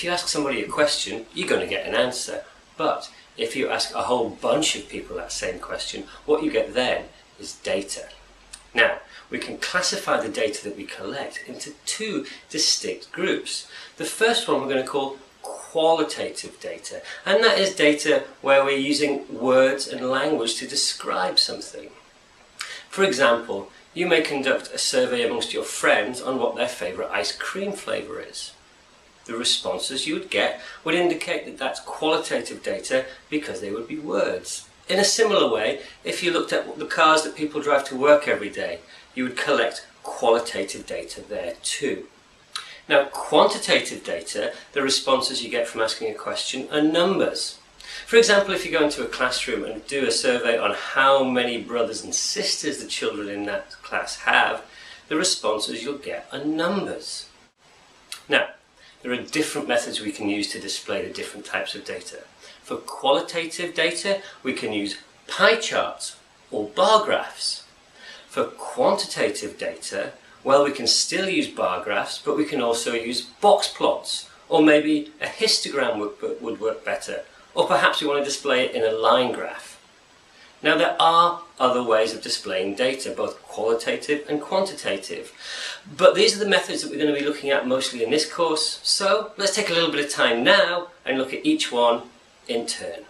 if you ask somebody a question, you're going to get an answer. But if you ask a whole bunch of people that same question, what you get then is data. Now, we can classify the data that we collect into two distinct groups. The first one we're going to call qualitative data, and that is data where we're using words and language to describe something. For example, you may conduct a survey amongst your friends on what their favourite ice cream flavour is. The responses you would get would indicate that that's qualitative data because they would be words. In a similar way, if you looked at the cars that people drive to work every day, you would collect qualitative data there too. Now, quantitative data, the responses you get from asking a question, are numbers. For example, if you go into a classroom and do a survey on how many brothers and sisters the children in that class have, the responses you'll get are numbers. Now, there are different methods we can use to display the different types of data. For qualitative data, we can use pie charts or bar graphs. For quantitative data, well, we can still use bar graphs, but we can also use box plots, or maybe a histogram would work better, or perhaps we want to display it in a line graph. Now, there are other ways of displaying data, both qualitative and quantitative, but these are the methods that we're going to be looking at mostly in this course, so let's take a little bit of time now and look at each one in turn.